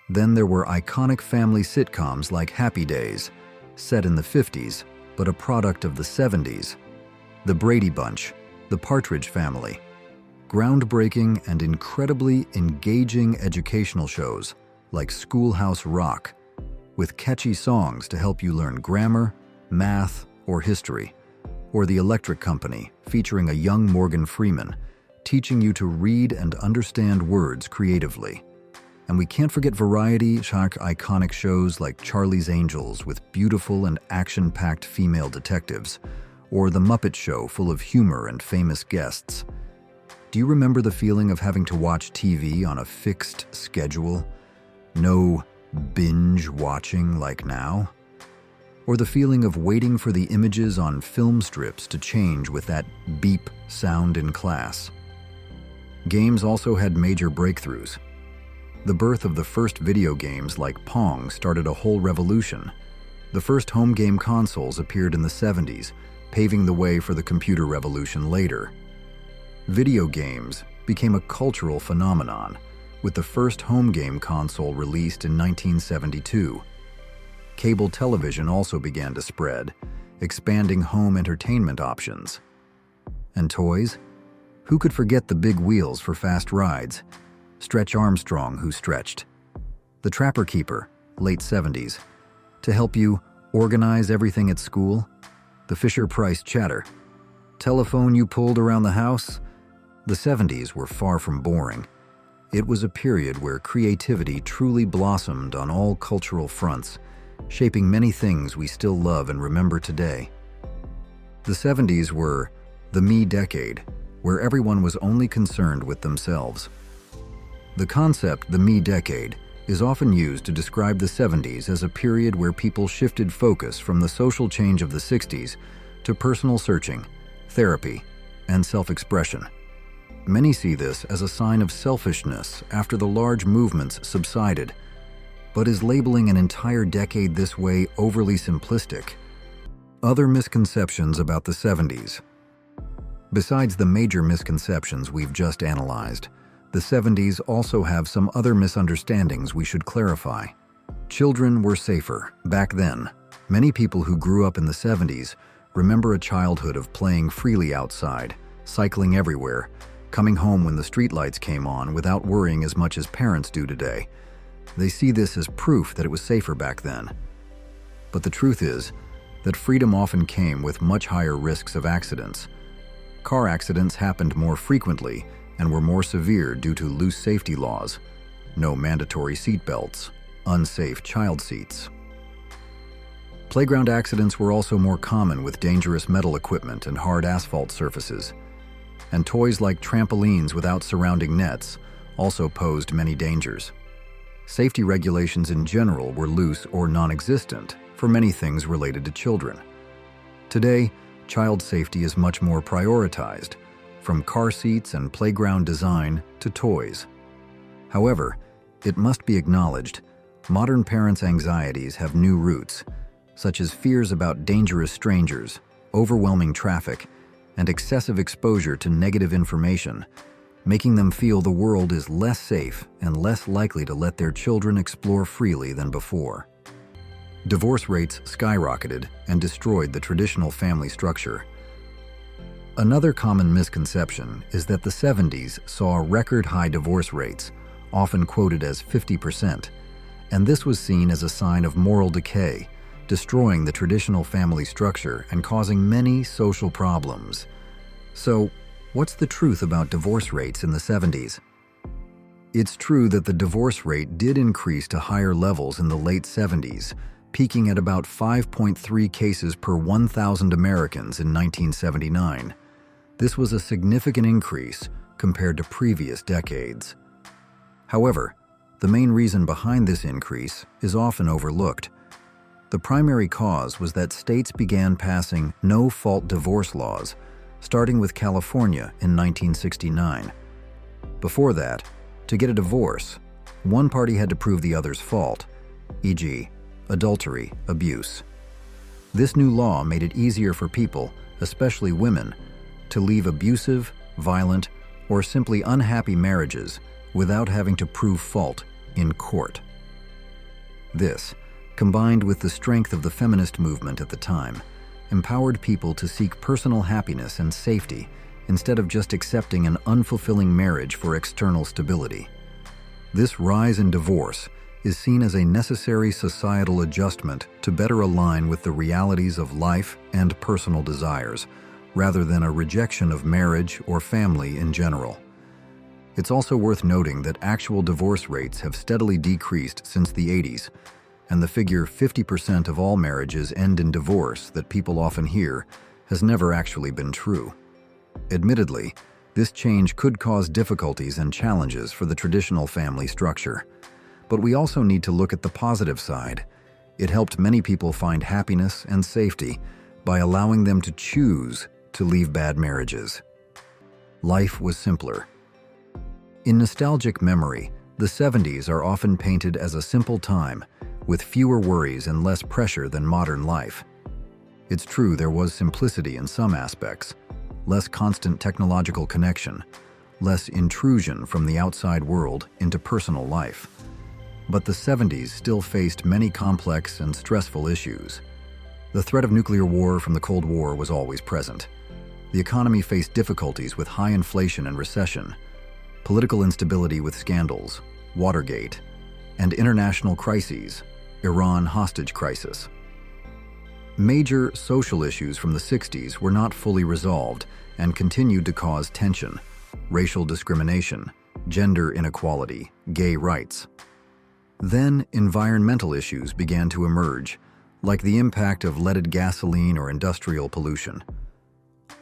Then there were iconic family sitcoms like Happy Days, set in the 50s, but a product of the 70s. The Brady Bunch, The Partridge Family. Groundbreaking and incredibly engaging educational shows like Schoolhouse Rock, with catchy songs to help you learn grammar, math, or history. Or The Electric Company, featuring a young Morgan Freeman, teaching you to read and understand words creatively. And we can't forget variety, iconic shows like Charlie's Angels with beautiful and action-packed female detectives, or The Muppet Show full of humor and famous guests. Do you remember the feeling of having to watch TV on a fixed schedule? No binge watching like now? Or the feeling of waiting for the images on film strips to change with that beep sound in class? Games also had major breakthroughs. The birth of the first video games like Pong started a whole revolution. The first home game consoles appeared in the 70s, paving the way for the computer revolution later. Video games became a cultural phenomenon, with the first home game console released in 1972. Cable television also began to spread, expanding home entertainment options. And toys? Who could forget the big wheels for fast rides? Stretch Armstrong, who stretched. The Trapper Keeper, late 70s, to help you organize everything at school. The Fisher-Price Chatter. Telephone you pulled around the house? The 70s were far from boring. It was a period where creativity truly blossomed on all cultural fronts, shaping many things we still love and remember today. The 70s were the me decade, where everyone was only concerned with themselves. The concept, the me decade, is often used to describe the 70s as a period where people shifted focus from the social change of the 60s to personal searching, therapy, and self-expression. Many see this as a sign of selfishness after the large movements subsided, but is labeling an entire decade this way overly simplistic? Other misconceptions about the 70s. Besides the major misconceptions we've just analyzed, the 70s also have some other misunderstandings we should clarify. Children were safer back then. Many people who grew up in the 70s remember a childhood of playing freely outside, cycling everywhere, coming home when the streetlights came on without worrying as much as parents do today. They see this as proof that it was safer back then. But the truth is that freedom often came with much higher risks of accidents. Car accidents happened more frequently and were more severe due to loose safety laws, no mandatory seatbelts, unsafe child seats. Playground accidents were also more common with dangerous metal equipment and hard asphalt surfaces. And toys like trampolines without surrounding nets also posed many dangers. Safety regulations in general were loose or non-existent for many things related to children. Today, child safety is much more prioritized, from car seats and playground design to toys. However, it must be acknowledged, modern parents' anxieties have new roots, such as fears about dangerous strangers, overwhelming traffic, and excessive exposure to negative information, making them feel the world is less safe and less likely to let their children explore freely than before. Divorce rates skyrocketed and destroyed the traditional family structure. Another common misconception is that the 70s saw record-high divorce rates, often quoted as 50%, and this was seen as a sign of moral decay, destroying the traditional family structure and causing many social problems. So, what's the truth about divorce rates in the 70s? It's true that the divorce rate did increase to higher levels in the late 70s, peaking at about 5.3 cases per 1,000 Americans in 1979. This was a significant increase compared to previous decades. However, the main reason behind this increase is often overlooked. The primary cause was that states began passing no-fault divorce laws, starting with California in 1969. Before that, to get a divorce, one party had to prove the other's fault, e.g., adultery, abuse. This new law made it easier for people, especially women, to leave abusive, violent, or simply unhappy marriages without having to prove fault in court. This, combined with the strength of the feminist movement at the time, empowered people to seek personal happiness and safety instead of just accepting an unfulfilling marriage for external stability. This rise in divorce is seen as a necessary societal adjustment to better align with the realities of life and personal desires, rather than a rejection of marriage or family in general. It's also worth noting that actual divorce rates have steadily decreased since the 80s, and the figure 50% of all marriages end in divorce that people often hear has never actually been true. Admittedly, this change could cause difficulties and challenges for the traditional family structure. But we also need to look at the positive side. It helped many people find happiness and safety by allowing them to choose to leave bad marriages. Life was simpler. In nostalgic memory, the 70s are often painted as a simple time, with fewer worries and less pressure than modern life. It's true there was simplicity in some aspects, less constant technological connection, less intrusion from the outside world into personal life. But the 70s still faced many complex and stressful issues. The threat of nuclear war from the Cold War was always present. The economy faced difficulties with high inflation and recession, political instability with scandals, Watergate, and international crises, Iran hostage crisis. Major social issues from the 60s were not fully resolved and continued to cause tension: racial discrimination, gender inequality, gay rights. Then, environmental issues began to emerge, like the impact of leaded gasoline or industrial pollution.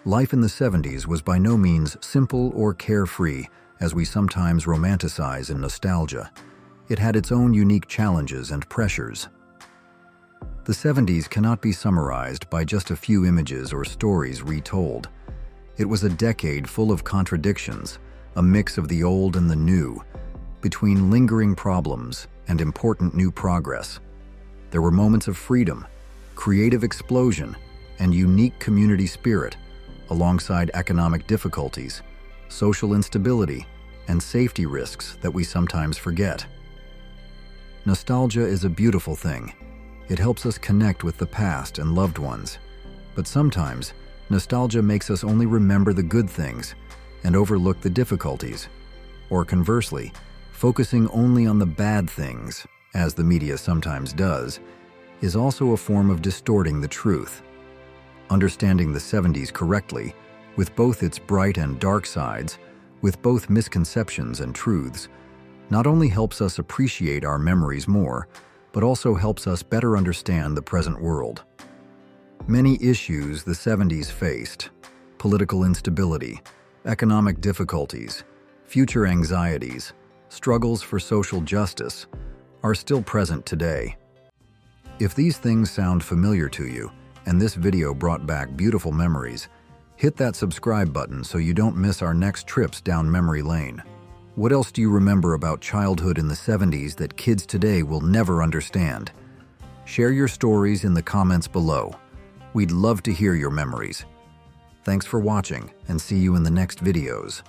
Life in the 70s was by no means simple or carefree, as we sometimes romanticize in nostalgia. It had its own unique challenges and pressures. The 70s cannot be summarized by just a few images or stories retold. It was a decade full of contradictions, a mix of the old and the new, between lingering problems and important new progress. There were moments of freedom, creative explosion, and unique community spirit, alongside economic difficulties, social instability, and safety risks that we sometimes forget. Nostalgia is a beautiful thing. It helps us connect with the past and loved ones. But sometimes, nostalgia makes us only remember the good things and overlook the difficulties. Or conversely, focusing only on the bad things, as the media sometimes does, is also a form of distorting the truth. Understanding the 70s correctly, with both its bright and dark sides, with both misconceptions and truths, not only helps us appreciate our memories more, but also helps us better understand the present world. Many issues the 70s faced: political instability, economic difficulties, future anxieties, struggles for social justice, are still present today. If these things sound familiar to you, and this video brought back beautiful memories, hit that subscribe button so you don't miss our next trips down memory lane. What else do you remember about childhood in the 70s that kids today will never understand? Share your stories in the comments below. We'd love to hear your memories. Thanks for watching, and see you in the next videos.